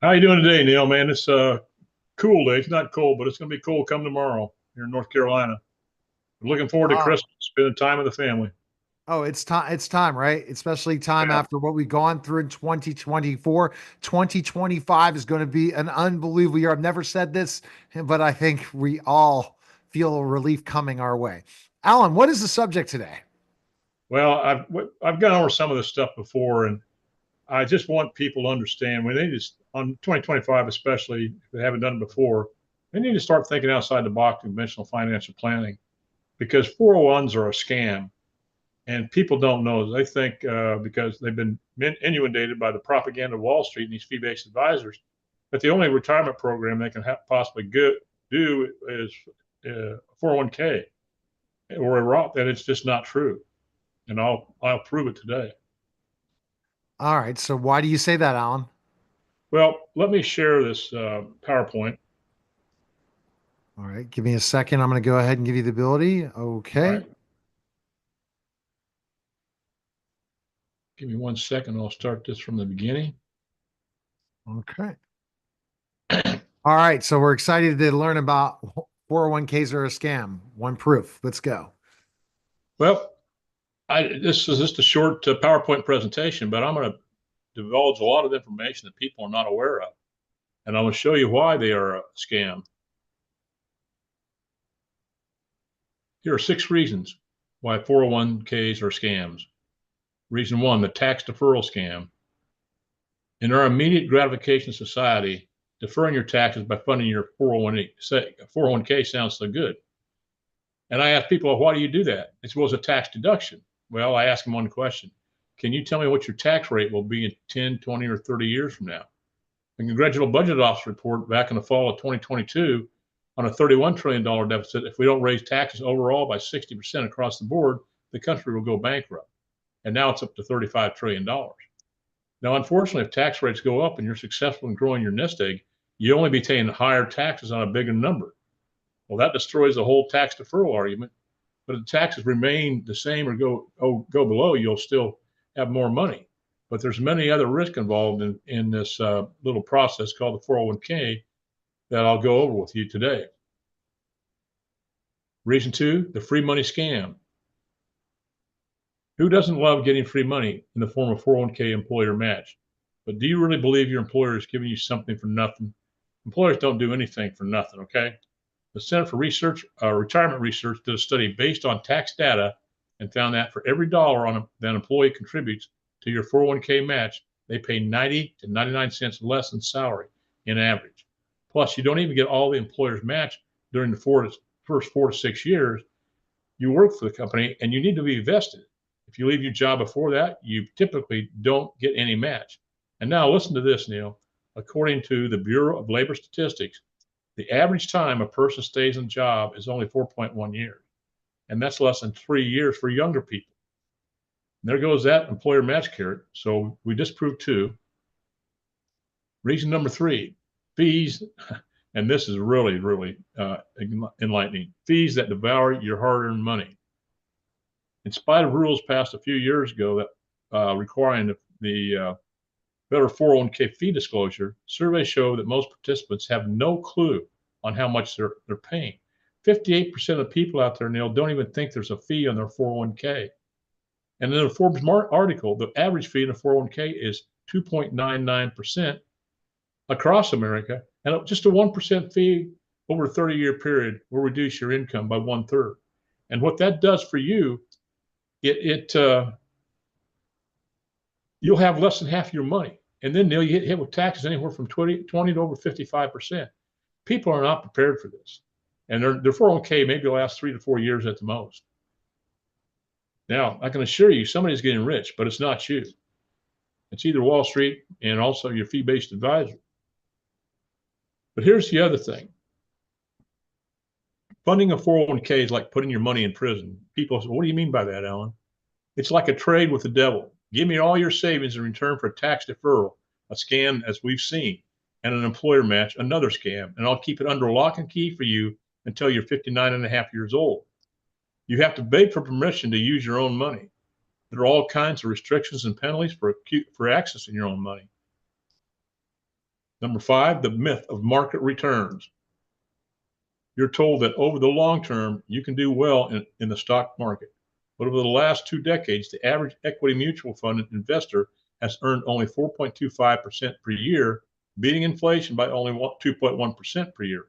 How you doing today, Neil? Man, it's a cool day. It's not cold, but it's going to be cold come tomorrow here in North Carolina. I'm looking forward to Oh, Christmas, spending time with the family. oh, it's time. It's time, right? Especially time Yeah. after what we've gone through in 2024. 2025 is going to be an unbelievable year. I've never said this, but I think we all feel a relief coming our way. Alan, what is the subject today? Well, I've gone over some of this stuff before, and I just want people to understand when they just on 2025, especially if they haven't done it before, they need to start thinking outside the box of conventional financial planning because 401s are a scam, and people don't know. They think because they've been inundated by the propaganda of Wall Street and these fee-based advisors that the only retirement program they can possibly do is 401k or a Roth. That it's just not true, and I'll prove it today. All right. So why do you say that, Alan? Well, let me share this PowerPoint. All right. Give me a second. I'm going to go ahead and give you the ability. All Okay. right, give me 1 second. I'll start this from the beginning. Okay. All right. So we're excited to learn about 401ks are a scam. One proof. Let's go. Well, this is just a short PowerPoint presentation, but I'm going to divulge a lot of information that people are not aware of, and I'm going to show you why they are a scam. Here are 6 reasons why 401ks are scams. Reason one, the tax deferral scam. In our immediate gratification society, deferring your taxes by funding your 401k sounds so good. And I ask people, well, why do you do that? It's well, it's a tax deduction. Well, I ask them one question. Can you tell me what your tax rate will be in 10, 20, or 30 years from now? The Congressional Budget Office report back in the fall of 2022 on a $31 trillion deficit, if we don't raise taxes overall by 60% across the board, the country will go bankrupt. And now it's up to $35 trillion. Now, unfortunately, if tax rates go up and you're successful in growing your nest egg, you only be paying higher taxes on a bigger number. Well, that destroys the whole tax deferral argument. But if the taxes remain the same or go below, you'll still have more money. But there's many other risks involved in this little process called the 401k that I'll go over with you today. Reason two, the free money scam. Who doesn't love getting free money in the form of 401k employer match? But do you really believe your employer is giving you something for nothing? Employers don't do anything for nothing, okay? The Center for Retirement Research did a study based on tax data and found that for every dollar that an employee contributes to your 401k match, they pay 90 to 99 cents less than salary in average. Plus, you don't even get all the employer's match during the first 4 to 6 years you work for the company, and you need to be vested. If you leave your job before that, you typically don't get any match. And now listen to this, Neil. According to the Bureau of Labor Statistics, the average time a person stays in a job is only 4.1 years, and that's less than 3 years for younger people. And there goes that employer match carrot. So we disproved two. Reason number three, fees, and this is really, really enlightening, fees that devour your hard-earned money. In spite of rules passed a few years ago that requiring the better 401k fee disclosure, surveys show that most participants have no clue on how much they're paying. 58% of people out there, Neil, don't even think there's a fee on their 401k. And in the Forbes article, the average fee in a 401k is 2.99% across America, and just a 1% fee over a 30-year period will reduce your income by 1/3. And what that does for you, it you'll have less than half your money. And then Neil, you get hit with taxes anywhere from 20 to over 55%. People are not prepared for this. And their 401k maybe will last 3 to 4 years at the most. Now, I can assure you somebody's getting rich, but it's not you. It's either Wall Street and also your fee-based advisor. But here's the other thing. Funding a 401k is like putting your money in prison. People say, what do you mean by that, Alan? It's like a trade with the devil. Give me all your savings in return for a tax deferral, a scam as we've seen, and an employer match, another scam, and I'll keep it under lock and key for you until you're 59 and a half years old. You have to beg for permission to use your own money. There are all kinds of restrictions and penalties for accessing your own money. Number 5, the myth of market returns. You're told that over the long term, you can do well in the stock market. But over the last 2 decades, the average equity mutual fund investor has earned only 4.25% per year, beating inflation by only 2.1% per year.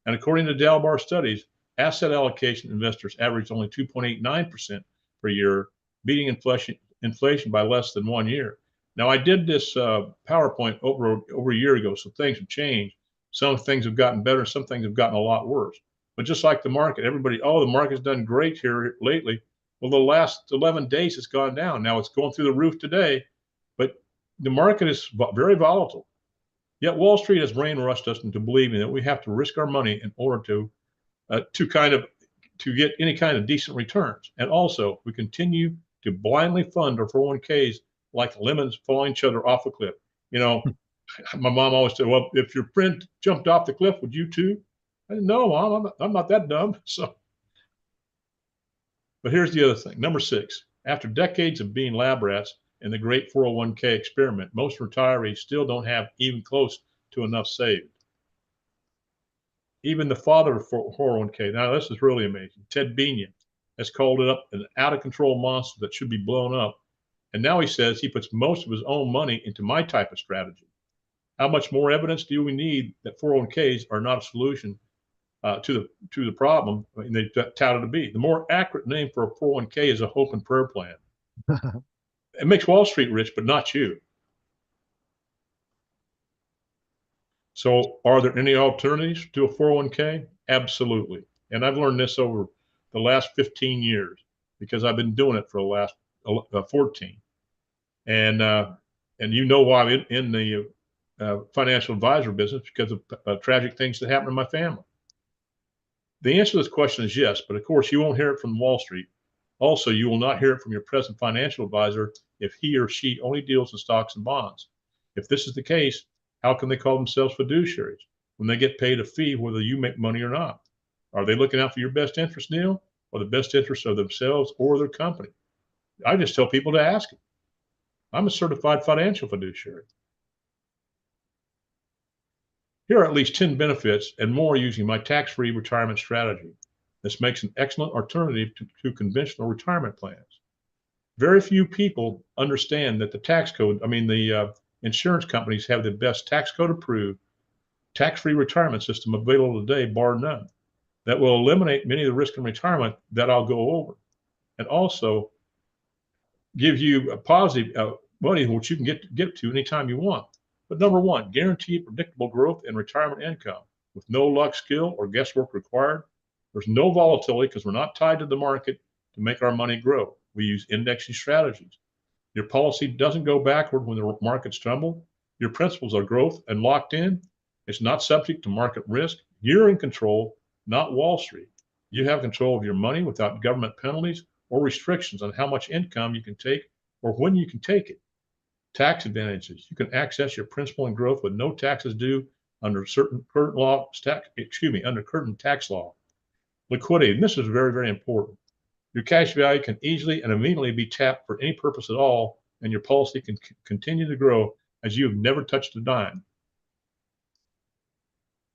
And according to Dalbar studies, asset allocation investors averaged only 2.89% per year, beating inflation by less than 1 year. Now, I did this PowerPoint over a year ago, so things have changed. Some things have gotten better, some things have gotten a lot worse. But just like the market, everybody, oh, the market's done great here lately. Well, the last 11 days it's gone down. Now it's going through the roof today, but the market is very volatile. Yet Wall Street has brainwashed us into believing that we have to risk our money in order to get any kind of decent returns. And also, we continue to blindly fund our 401ks like lemons falling each other off a cliff. You know, my mom always said, well, if your friend jumped off the cliff, would you too? I said, no, Mom, I'm not that dumb. So, but here's the other thing. Number 6, after decades of being lab rats in the great 401k experiment, most retirees still don't have even close to enough saved. Even the father of 401k, now this is really amazing, Ted Binion, has called it up an out of control monster that should be blown up. And now he says he puts most of his own money into my type of strategy. How much more evidence do we need that 401ks are not a solution to the problem they touted to be? The more accurate name for a 401k is a hope and prayer plan. It makes Wall Street rich, but not you. So are there any alternatives to a 401k? Absolutely. And I've learned this over the last 15 years because I've been doing it for the last 14. And you know why I'm in the financial advisor business, because of tragic things that happened in my family. The answer to this question is yes, but of course you won't hear it from Wall Street. Also, you will not hear it from your present financial advisor if he or she only deals in stocks and bonds. If this is the case, how can they call themselves fiduciaries when they get paid a fee whether you make money or not? Are they looking out for your best interest, Neil, or the best interest of themselves or their company? I just tell people to ask it. I'm a certified financial fiduciary. Here are at least 10 benefits and more using my tax-free retirement strategy. This makes an excellent alternative to conventional retirement plans. Very few people understand that the insurance companies have the best tax code approved, tax-free retirement system available today, bar none, that will eliminate many of the risks in retirement that I'll go over, and also give you a positive money which you can get to anytime you want. But number 1, guaranteed predictable growth in retirement income with no luck, skill, or guesswork required. There's no volatility because we're not tied to the market to make our money grow. We use indexing strategies. Your policy doesn't go backward when the markets tumble. Your principles are growth and locked in. It's not subject to market risk. You're in control, not Wall Street. You have control of your money without government penalties or restrictions on how much income you can take or when you can take it. Tax advantages. You can access your principal and growth with no taxes due under under current tax law. Liquidity, and this is very, very important. Your cash value can easily and immediately be tapped for any purpose at all, and your policy can continue to grow as you have never touched a dime.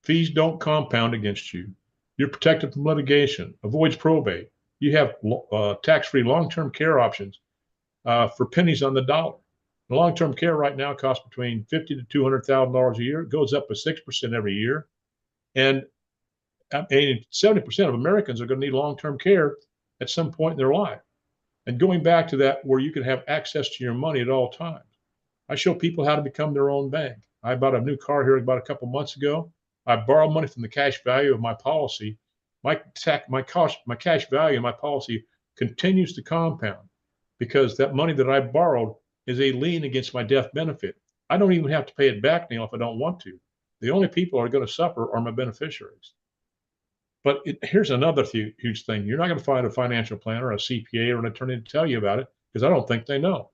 Fees don't compound against you. You're protected from litigation, avoids probate. You have tax-free long-term care options for pennies on the dollar. The long-term care right now costs between $50,000 to $200,000 a year. It goes up by 6% every year. And 70% of Americans are going to need long-term care at some point in their life. And going back to that, where you can have access to your money at all times. I show people how to become their own bank. I bought a new car here about a couple months ago. I borrowed money from the cash value of my policy. My cash value of my policy continues to compound because that money that I borrowed is a lien against my death benefit. I don't even have to pay it back, Neil, if I don't want to. The only people who are going to suffer are my beneficiaries. But here's another huge thing. You're not going to find a financial planner, a CPA, or an attorney to tell you about it because I don't think they know.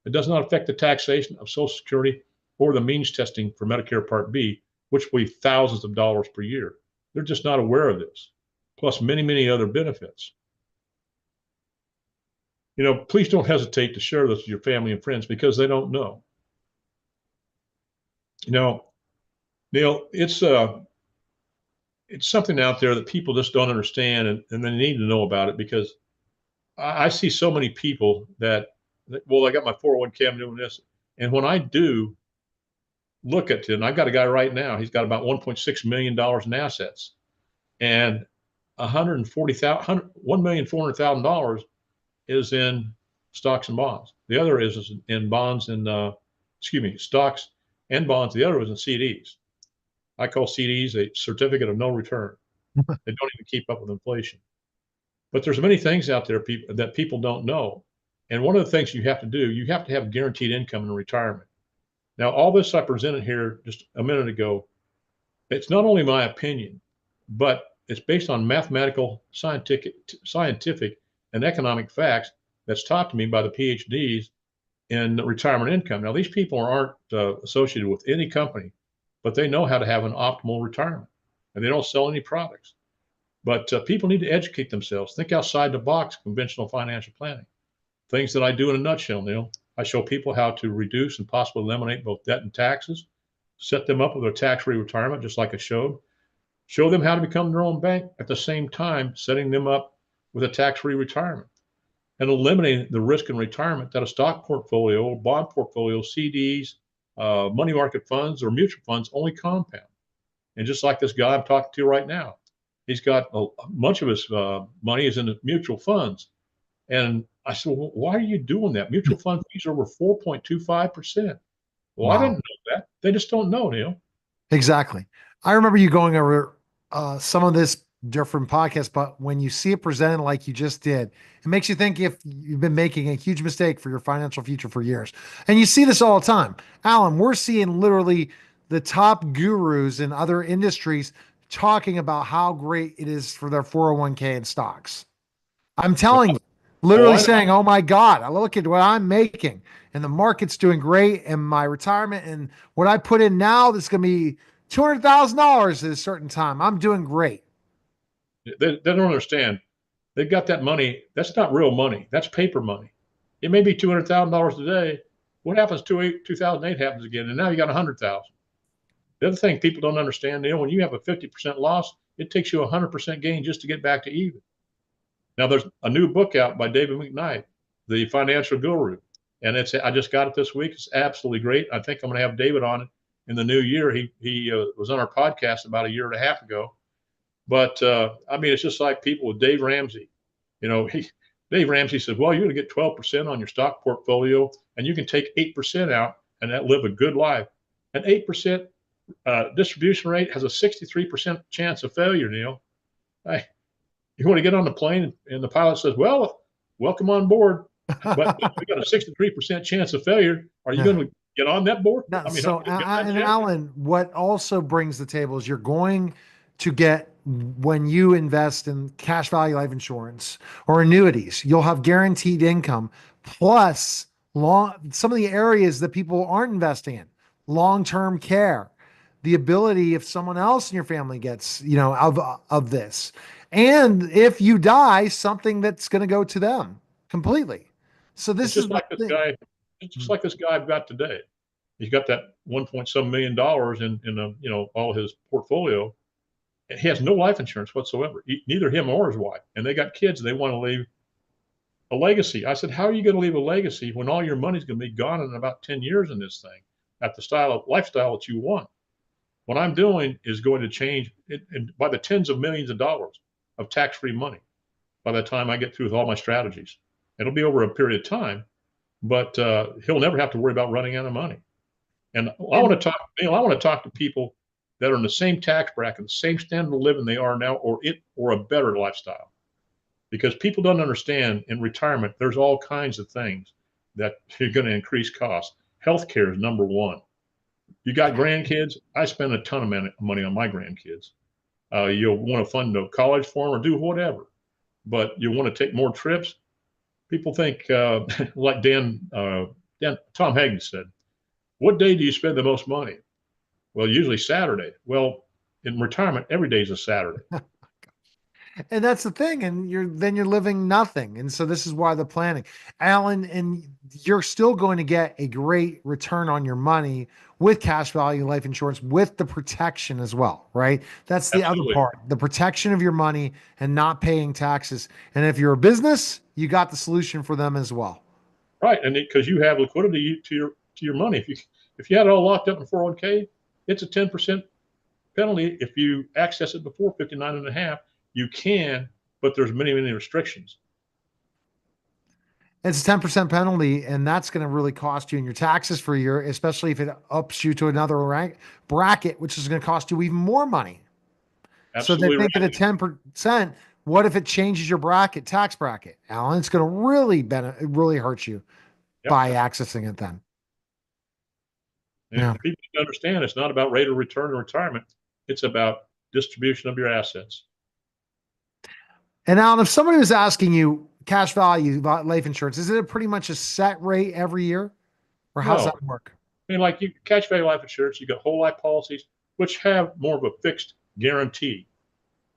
It does not affect the taxation of Social Security or the means testing for Medicare Part B, which will be thousands of dollars per year. They're just not aware of this, plus many, many other benefits. Please don't hesitate to share this with your family and friends because they don't know. Neil, it's something out there that people just don't understand, and they need to know about it because I see so many people well, I got my 401k, I'm doing this. And when I do look at it, and I've got a guy right now, he's got about $1.6 million in assets and 140,000, $1,400,000 is in stocks and bonds. The other is in bonds and, stocks and bonds. The other is in CDs. I call CDs a certificate of no return. They don't even keep up with inflation. But there's many things out there that people don't know. And one of the things you have to do, you have to have guaranteed income in retirement. Now, all this I presented here just a minute ago, it's not only my opinion, but it's based on mathematical, scientific, and economic facts that's taught to me by the PhDs in retirement income. Now, these people aren't associated with any company, but they know how to have an optimal retirement, and they don't sell any products. But people need to educate themselves, think outside the box, conventional financial planning. Things that I do in a nutshell, Neil. I show people how to reduce and possibly eliminate both debt and taxes, set them up with a tax-free retirement, just like I showed. Show them how to become their own bank at the same time, setting them up with a tax-free retirement and eliminating the risk in retirement that a stock portfolio, bond portfolio, CDs, money market funds, or mutual funds only compound. And just like this guy I'm talking to right now, he's got much of his money is in the mutual funds. And I said, well, why are you doing that? Mutual fund fees are over 4.25%. Well, I didn't Wow. know that. They just don't know, Neil. Exactly. I remember you going over some of this different podcasts, but when you see it presented like you just did, it makes you think if you've been making a huge mistake for your financial future for years. And you see this all the time. Alan, we're seeing literally the top gurus in other industries talking about how great it is for their 401k and stocks. I'm Well, telling you, oh, literally I know. saying, "Oh my God, I look at what I'm making, and the market's doing great, and my retirement, and what I put in now, that's going to be $200,000 at a certain time. I'm doing great." They don't understand. They've got that money. That's not real money. That's paper money. It may be $200,000 today. What happens to 2008 happens again, and now you got 100,000. The other thing people don't understand, when you have a 50% loss, it takes you a 100% gain just to get back to even. Now there's a new book out by David McKnight, the financial guru, and I just got it this week. It's absolutely great. I think I'm going to have David on it in the new year. He was on our podcast about a year and a half ago. But I mean, it's just like people with Dave Ramsey. Dave Ramsey says, well, you're going to get 12% on your stock portfolio, and you can take 8% out and live a good life. An 8% distribution rate has a 63% chance of failure, Neil. I, you want to get on the plane and the pilot says, well, welcome on board, but we got a 63% chance of failure. Are you going Yeah. to get on that board? No, I mean, are so, you going to get on that and jet? Alan, what also brings the table is you're going to get, when you invest in cash value life insurance or annuities, you'll have guaranteed income plus some of the areas that people aren't investing in, long-term care, the ability if someone else in your family gets, of this. And if you die, something that's going to go to them completely. So It's this is just the like this thing. guy. It's just like this guy I've got today. He's got that 1 point some million in all his portfolio. And he has no life insurance whatsoever. Neither him or his wife. And they got kids. And they want to leave a legacy. I said, how are you going to leave a legacy when all your money's going to be gone in about 10 years in this thing at the lifestyle that you want? What I'm doing is going to change it, and by the tens of millions of dollars of tax-free money by the time I get through with all my strategies. It'll be over a period of time, but he'll never have to worry about running out of money. And And I want to talk to people that are in the same tax bracket, the same standard of living they are now, or a better lifestyle. Because people don't understand in retirement, there's all kinds of things that are going to increase costs. Healthcare is number one. You got grandkids? I spend a ton of money on my grandkids. You'll want to fund a college for them or do whatever, but you want to take more trips. People think, like Tom Hagen said, what day do you spend the most money? Well, usually Saturday. Well, in retirement, every day is a Saturday. And that's the thing. And you're living nothing. And so this is why the planning, Alan, and you're still going to get a great return on your money with cash value life insurance with the protection as well, right? That's the other Absolutely. part, the protection of your money and not paying taxes. And if you're a business, you got the solution for them as well. Right. And because you have liquidity to your money. If you had it all locked up in 401k, it's a 10% penalty. If you access it before 59 and a half, you can, but there's many, many restrictions. It's a 10% penalty, and that's going to really cost you in your taxes for a year, especially if it ups you to another rank bracket, which is going to cost you even more money. So they Absolutely think at right. a 10%, what if it changes your tax bracket, Alan? It's going to really hurt you Yep. by accessing it then. And Yeah. people need to understand it's not about rate of return or retirement. It's about distribution of your assets. And Alan, if somebody was asking you cash value life insurance, is it pretty much a set rate every year, or how's No, that work? I mean, like you cash value life insurance, you got whole life policies, which have more of a fixed guarantee.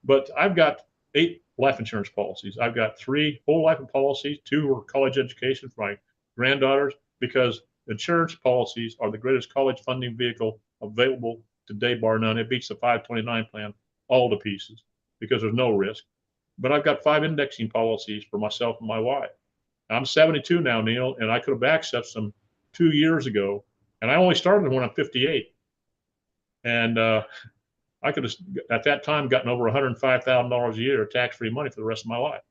But I've got 8 life insurance policies. I've got 3 whole life policies, 2 are college education for my granddaughters, because insurance policies are the greatest college funding vehicle available today, bar none. It beats the 529 plan all to pieces because there's no risk. But I've got 5 indexing policies for myself and my wife. I'm 72 now, Neil, and I could have accessed them 2 years ago. And I only started when I'm 58. And I could have, at that time, gotten over $105,000 a year of tax-free money for the rest of my life.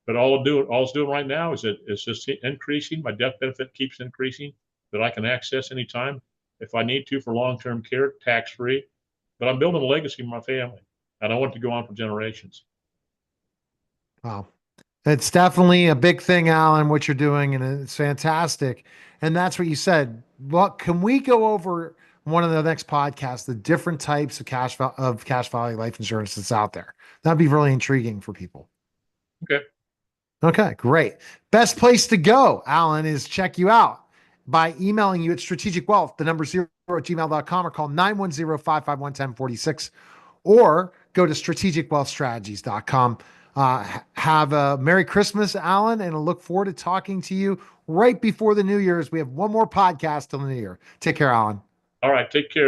But all it's doing right now is it's just increasing. My death benefit keeps increasing that I can access anytime if I need to for long-term care, tax-free. But I'm building a legacy for my family, and I want it to go on for generations. Wow. It's definitely a big thing, Alan, what you're doing, and it's fantastic. And that's what you said. What can we go over one of the next podcasts, the different types of cash value life insurance that's out there? That'd be really intriguing for people. Okay. Okay, great. Best place to go, Alan, is check you out by emailing you at strategic wealth, the number 0 at gmail.com, or call 910-551-1046, or go to strategicwealthstrategies.com. Have a Merry Christmas, Alan, and I look forward to talking to you right before the New Year's. We have one more podcast till the New Year. Take care, Alan. All right. Take care.